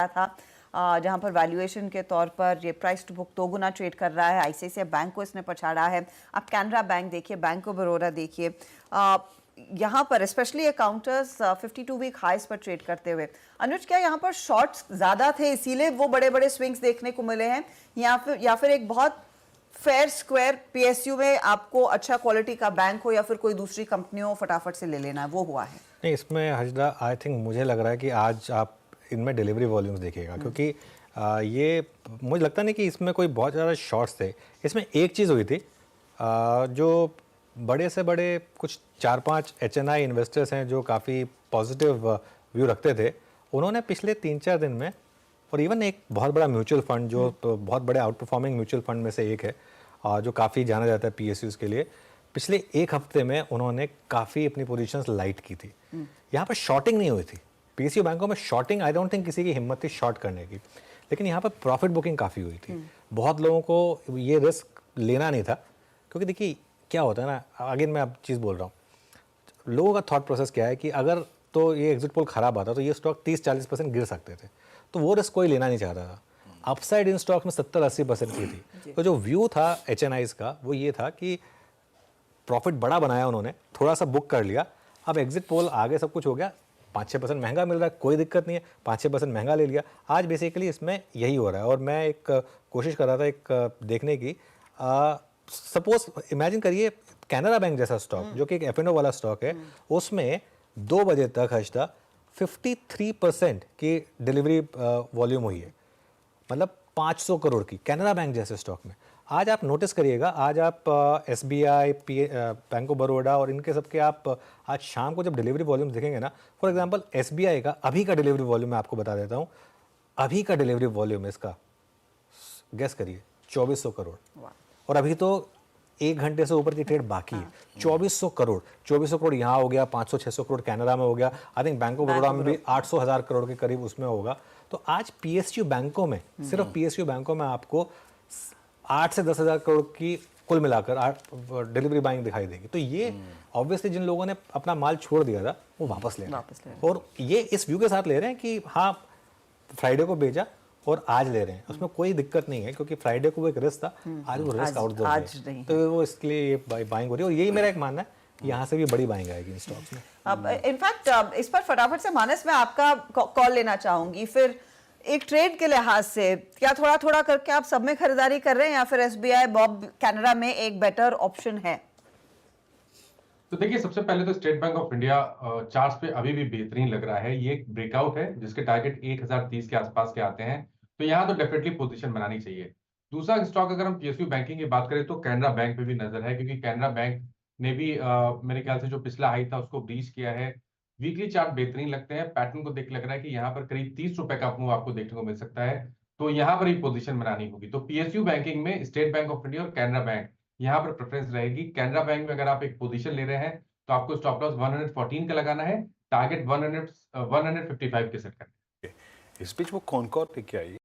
था जहां पर वैल्यूएशन के तौर पर ये प्राइस टू बुक 2 गुना ट्रेड कर रहा है। आईसीआईसीआई बैंक को इसने पछाड़ा है। आप कैनरा बैंक देखिए, बैंक ऑफ बड़ौदा देखिए, यहाँ पर स्पेशली ये काउंटर्स 52 वीक हाइस पर ट्रेड करते हुए। अनुज, क्या यहाँ पर शॉर्ट्स ज़्यादा थे इसीलिए वो बड़े बड़े स्विंग्स देखने को मिले हैं, या फिर एक बहुत फेयर स्क्वायर पीएसयू में आपको अच्छा क्वालिटी का बैंक हो या फिर कोई दूसरी कंपनी हो फटाफट से ले लेना है, वो हुआ है? नहीं, इसमें हजदा आई थिंक मुझे लग रहा है कि आज आप इनमें डिलीवरी वॉल्यूम्स देखिएगा, क्योंकि ये मुझे लगता नहीं कि इसमें कोई बहुत ज़्यादा शॉर्ट्स थे। इसमें एक चीज़ हुई थी, जो बड़े से बड़े कुछ 4-5 एचएनआई इन्वेस्टर्स हैं जो काफ़ी पॉजिटिव व्यू रखते थे, उन्होंने पिछले 3-4 दिन में, और इवन एक बहुत बड़ा म्यूचुअल फंड जो तो बहुत बड़े आउट परफॉर्मिंग म्यूचुअल फंड में से एक है, जो काफ़ी जाना जाता है पीएसयूज़ के लिए, पिछले एक हफ्ते में उन्होंने काफ़ी अपनी पोजीशंस लाइट की थी। यहाँ पर शॉर्टिंग नहीं हुई थी पीएसयू बैंकों में। शॉर्टिंग आई डोंट थिंक किसी की हिम्मत थी शॉर्ट करने की, लेकिन यहाँ पर प्रॉफिट बुकिंग काफ़ी हुई थी। बहुत लोगों को ये रिस्क लेना नहीं था, क्योंकि देखिए क्या होता है ना, अगेन मैं अब चीज़ बोल रहा हूँ, लोगों का थॉट प्रोसेस क्या है कि अगर तो ये एग्जिट पोल खराब आता तो ये स्टॉक 30-40% गिर सकते थे, तो वो रिस्क कोई लेना नहीं चाहता था। अपसाइड इन स्टॉक में 70-80% की थी। तो जो व्यू था एचएनआईज का वो ये था कि प्रॉफिट बड़ा बनाया उन्होंने, थोड़ा सा बुक कर लिया, अब एग्जिट पोल आगे सब कुछ हो गया, 5-6% महंगा मिल रहा है, कोई दिक्कत नहीं है, 5-6% महंगा ले लिया। आज बेसिकली इसमें यही हो रहा है। और मैं एक कोशिश कर रहा था एक देखने की, सपोज इमेजिन करिए कैनरा बैंक जैसा स्टॉक जो कि एक एफ&ओ वाला स्टॉक है, उसमें 2 बजे तक हजता 53% की डिलीवरी वॉल्यूम हुई है, मतलब 500 करोड़ की, कैनरा बैंक जैसे स्टॉक में। आज आप नोटिस करिएगा, आज आप एसबीआई, बैंक ऑफ बड़ौदा और इनके सबके आप आज शाम को जब डिलीवरी वॉल्यूम देखेंगे ना, फॉर एग्जांपल एसबीआई का अभी का डिलीवरी वॉल्यूम मैं आपको बता देता हूँ, अभी का डिलीवरी वॉल्यूम इसका गेस करिए 2400 करोड़, और अभी तो 1 घंटे से ऊपर की ट्रेड बाकी है। 2400 करोड़ यहाँ हो गया, 500-600 करोड़ कैनरा में हो गया, I think bank of Baroda में भी 800,000 करोड़ के करीब उसमें होगा। तो आज पीएसयू बैंकों में, सिर्फ पीएसयू बैंकों में आपको 8 से 10,000 करोड़ की कुल मिलाकर डिलीवरी बाइंग दिखाई देगी। तो ये ऑब्वियसली जिन लोगों ने अपना माल छोड़ दिया था वो वापस ले रहे हैं, और ये इस व्यू के साथ ले रहे हैं कि हाँ फ्राइडे को भेजा और आज ले रहे हैं, उसमें कोई दिक्कत नहीं है, क्योंकि फ्राइडे को वो एक रिस्क था, आज वो रिस्क आउट है, तो वो इसलिए बाइंग हो रही है। और यही मेरा एक मानना है कि यहाँ से भी बड़ी बाइंग आएगी इन स्टॉक्स में। अब इनफैक्ट इस पर फटाफट से मानस मैं आपका कॉल लेना चाहूंगी। फिर एक ट्रेड के लिहाज से क्या थोड़ा थोड़ा करके आप सब में खरीदारी कर रहे हैं, या फिर एसबीआई बॉब कैनरा में एक बेटर ऑप्शन है? तो देखिए, सबसे पहले तो state bank of India charts पे अभी भी बेहतरीन लग रहा है। ये एक ब्रेकआउट है जिसके टारगेट 1030 के आसपास के आते हैं, तो यहाँ तो डेफिनेटली पोजीशन बनानी चाहिए। दूसरा स्टॉक अगर हम पीएसयू बैंकिंग की बात करें तो कैनरा बैंक पे भी नजर है, क्योंकि कैनरा बैंक ने भी मेरे ख्याल से जो पिछला हाई था उसको ब्रीच किया है। वीकली चार्ट बेहतरीन लगते हैं, पैटर्न को देख लग रहा है कि यहाँ पर करीब 30 रुपए का मूव आपको देखने को मिल सकता है, तो यहाँ पर ही पोजीशन बनानी होगी। तो पीएसयू बैंकिंग में स्टेट बैंक ऑफ इंडिया और कैनरा बैंक यहाँ पर प्रेफरेंस रहेगी। कैनरा बैंक में अगर आप एक पोजीशन ले रहे हैं तो आपको स्टॉप लॉस 114 का लगाना है, टारगेट 155 के सेट करना है। इस बीच वो कौन लेके आई